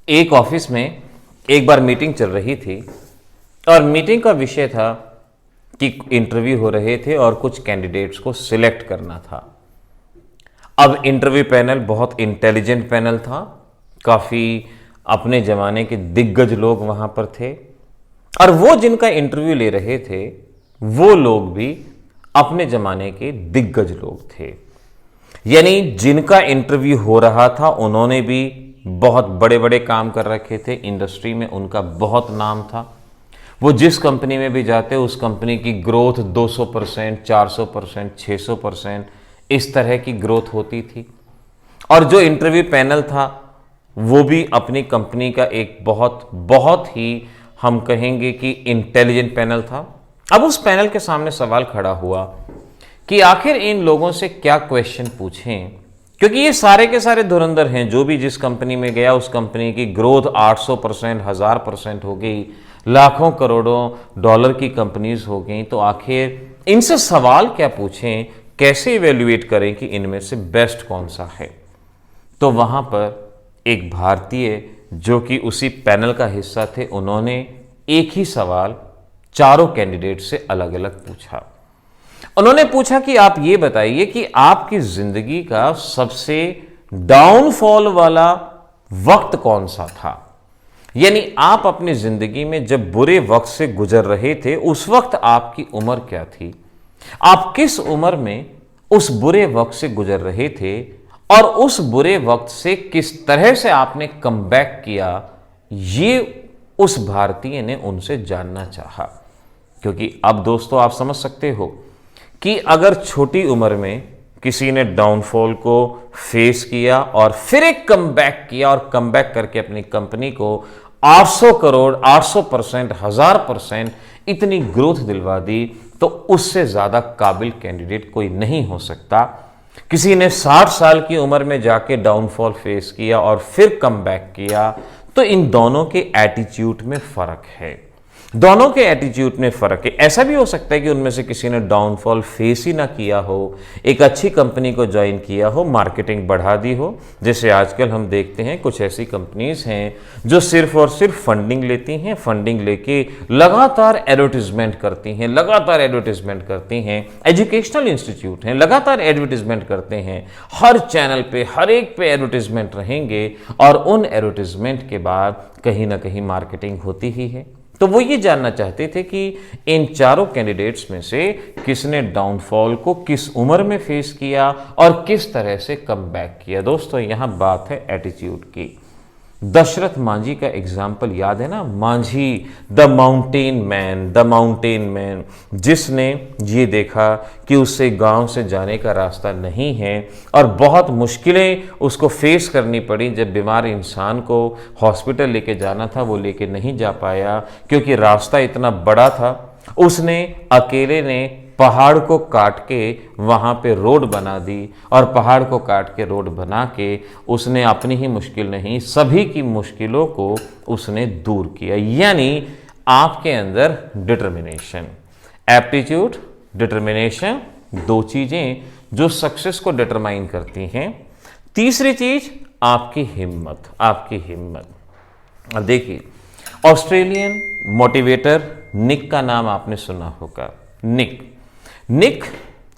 एक ऑफिस में एक बार मीटिंग चल रही थी और मीटिंग का विषय था कि इंटरव्यू हो रहे थे और कुछ कैंडिडेट्स को सिलेक्ट करना था। अब इंटरव्यू पैनल बहुत इंटेलिजेंट पैनल था, काफ़ी अपने ज़माने के दिग्गज लोग वहाँ पर थे और वो जिनका इंटरव्यू ले रहे थे वो लोग भी अपने ज़माने के दिग्गज लोग थे। यानी जिनका इंटरव्यू हो रहा था उन्होंने भी बहुत बड़े बड़े काम कर रखे थे, इंडस्ट्री में उनका बहुत नाम था। वो जिस कंपनी में भी जाते उस कंपनी की ग्रोथ 200%, 400%, 600% इस तरह की ग्रोथ होती थी। और जो इंटरव्यू पैनल था वो भी अपनी कंपनी का एक बहुत बहुत ही हम कहेंगे कि इंटेलिजेंट पैनल था। अब उस पैनल के सामने सवाल खड़ा हुआ कि आखिर इन लोगों से क्या क्वेश्चन पूछें, क्योंकि ये सारे के सारे धुरंधर हैं। जो भी जिस कंपनी में गया उस कंपनी की ग्रोथ 800%, 1000% हो गई, लाखों करोड़ों डॉलर की कंपनीज हो गई। तो आखिर इनसे सवाल क्या पूछें, कैसे इवेल्युएट करें कि इनमें से बेस्ट कौन सा है। तो वहां पर एक भारतीय जो कि उसी पैनल का हिस्सा थे, उन्होंने एक ही सवाल चारों कैंडिडेट से अलग अलग पूछा। उन्होंने पूछा कि आप ये बताइए कि आपकी जिंदगी का सबसे डाउनफॉल वाला वक्त कौन सा था। यानी आप अपनी जिंदगी में जब बुरे वक्त से गुजर रहे थे उस वक्त आपकी उम्र क्या थी, आप किस उम्र में उस बुरे वक्त से गुजर रहे थे और उस बुरे वक्त से किस तरह से आपने कमबैक किया, ये उस भारतीय ने उनसे जानना चाहा। क्योंकि अब दोस्तों आप समझ सकते हो कि अगर छोटी उम्र में किसी ने डाउनफॉल को फेस किया और फिर एक कमबैक किया और कमबैक करके अपनी कंपनी को 800 करोड़, 800%, 1000% इतनी ग्रोथ दिलवा दी, तो उससे ज्यादा काबिल कैंडिडेट कोई नहीं हो सकता। किसी ने 60 साल की उम्र में जाके डाउनफॉल फेस किया और फिर कमबैक किया, तो इन दोनों के एटीट्यूड में फर्क है। दोनों के एटीट्यूड में फर्क है। ऐसा भी हो सकता है कि उनमें से किसी ने डाउनफॉल फेस ही ना किया हो, एक अच्छी कंपनी को ज्वाइन किया हो, मार्केटिंग बढ़ा दी हो। जैसे आजकल हम देखते हैं कुछ ऐसी कंपनीज हैं जो सिर्फ और सिर्फ फंडिंग लेती हैं, फंडिंग लेके लगातार एडवर्टीजमेंट करती हैं, लगातार एडवर्टीजमेंट करती हैं। एजुकेशनल इंस्टीट्यूट हैं, लगातार एडवर्टीजमेंट करते हैं, हर चैनल पे हर एक पे एडवर्टीजमेंट रहेंगे और उन एडवर्टीजमेंट के बाद कहीं ना कहीं मार्केटिंग होती ही है। तो वो ये जानना चाहते थे कि इन चारों कैंडिडेट्स में से किसने डाउनफॉल को किस उम्र में फेस किया और किस तरह से कमबैक किया। दोस्तों यहां बात है एटीट्यूड की। दशरथ मांझी का एग्जाम्पल याद है ना, मांझी द माउंटेन मैन, जिसने ये देखा कि उससे गांव से जाने का रास्ता नहीं है और बहुत मुश्किलें उसको फेस करनी पड़ी। जब बीमार इंसान को हॉस्पिटल लेके जाना था वो लेके नहीं जा पाया क्योंकि रास्ता इतना बड़ा था। उसने अकेले ने पहाड़ को काट के वहां पे रोड बना दी और पहाड़ को काट के रोड बना के उसने अपनी ही मुश्किल नहीं सभी की मुश्किलों को उसने दूर किया। यानी आपके अंदर डिटर्मिनेशन, एप्टीट्यूड, डिटर्मिनेशन, दो चीजें जो सक्सेस को डिटरमाइन करती हैं। तीसरी चीज आपकी हिम्मत, आपकी हिम्मत। अब देखिए, ऑस्ट्रेलियन मोटिवेटर निक का नाम आपने सुना होगा। निक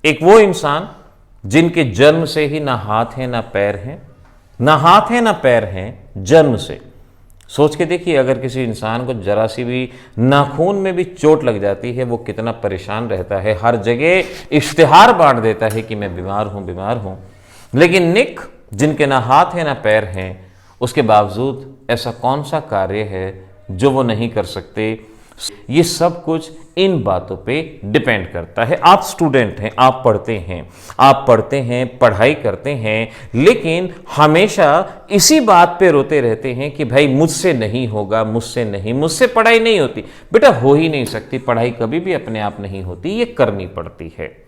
एक वो इंसान जिनके जन्म से ही ना हाथ है ना पैर है, ना हाथ है ना पैर हैं, जन्म से। सोच के देखिए, अगर किसी इंसान को जरा सी भी नाखून में भी चोट लग जाती है वो कितना परेशान रहता है, हर जगह इश्तिहार बांट देता है कि मैं बीमार हूं, बीमार हूं। लेकिन निक जिनके ना हाथ है ना पैर हैं, उसके बावजूद ऐसा कौन सा कार्य है जो वो नहीं कर सकते। ये सब कुछ इन बातों पे डिपेंड करता है। आप स्टूडेंट हैं, आप पढ़ते हैं, पढ़ाई करते हैं, लेकिन हमेशा इसी बात पे रोते रहते हैं कि भाई मुझसे नहीं होगा, मुझसे पढ़ाई नहीं होती। बेटा हो ही नहीं सकती, पढ़ाई कभी भी अपने आप नहीं होती, ये करनी पड़ती है।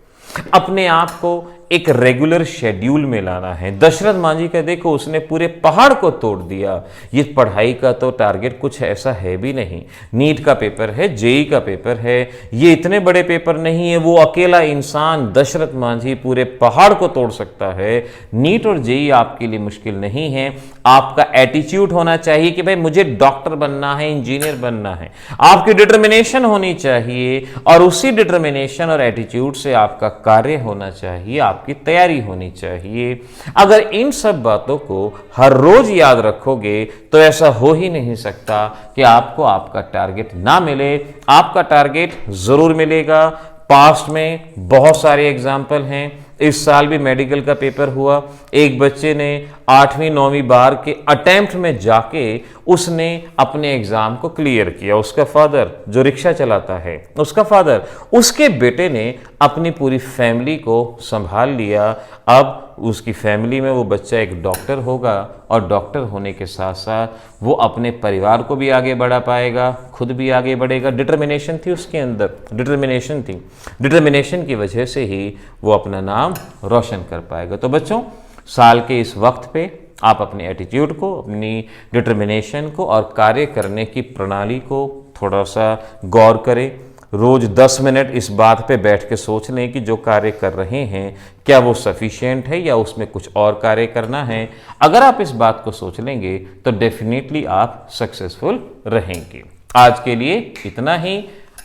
अपने आप को एक रेगुलर शेड्यूल में लाना है। दशरथ मांझी का देखो, उसने पूरे पहाड़ को तोड़ दिया। ये पढ़ाई का तो टारगेट कुछ ऐसा है भी नहीं। नीट का पेपर है, जेई का पेपर है, ये इतने बड़े पेपर नहीं है। वो अकेला इंसान दशरथ मांझी पूरे पहाड़ को तोड़ सकता है। नीट और जेई आपके लिए मुश्किल नहीं है। आपका एटीट्यूड होना चाहिए कि भाई मुझे डॉक्टर बनना है, इंजीनियर बनना है। आपकी डिटर्मिनेशन होनी चाहिए और उसी डिटर्मिनेशन और एटीट्यूड से आपका कार्य होना चाहिए, आपकी तैयारी होनी चाहिए। अगर इन सब बातों को हर रोज याद रखोगे तो ऐसा हो ही नहीं सकता कि आपको आपका टारगेट ना मिले। आपका टारगेट जरूर मिलेगा। पास्ट में बहुत सारे एग्जाम्पल हैं। इस साल भी मेडिकल का पेपर हुआ। एक बच्चे ने 8वीं 9वीं बार के अटेम्प्ट में जाके उसने अपने एग्जाम को क्लियर किया। उसका फादर जो रिक्शा चलाता है, उसका फादर, उसके बेटे ने अपनी पूरी फैमिली को संभाल लिया। अब उसकी फैमिली में वो बच्चा एक डॉक्टर होगा और डॉक्टर होने के साथ साथ वो अपने परिवार को भी आगे बढ़ा पाएगा, खुद भी आगे बढ़ेगा। डिटर्मिनेशन थी उसके अंदर, डिटर्मिनेशन थी। डिटर्मिनेशन की वजह से ही वो अपना नाम रोशन कर पाएगा। तो बच्चों, साल के इस वक्त पे आप अपने एटीट्यूड को, अपनी डिटर्मिनेशन को और कार्य करने की प्रणाली को थोड़ा सा गौर करें। रोज 10 मिनट इस बात पे बैठ के सोच लें कि जो कार्य कर रहे हैं क्या वो सफिशिएंट है या उसमें कुछ और कार्य करना है। अगर आप इस बात को सोच लेंगे तो डेफिनेटली आप सक्सेसफुल रहेंगे। आज के लिए इतना ही।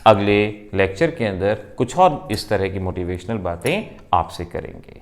अगले लेक्चर के अंदर कुछ और इस तरह की मोटिवेशनल बातें आपसे करेंगे।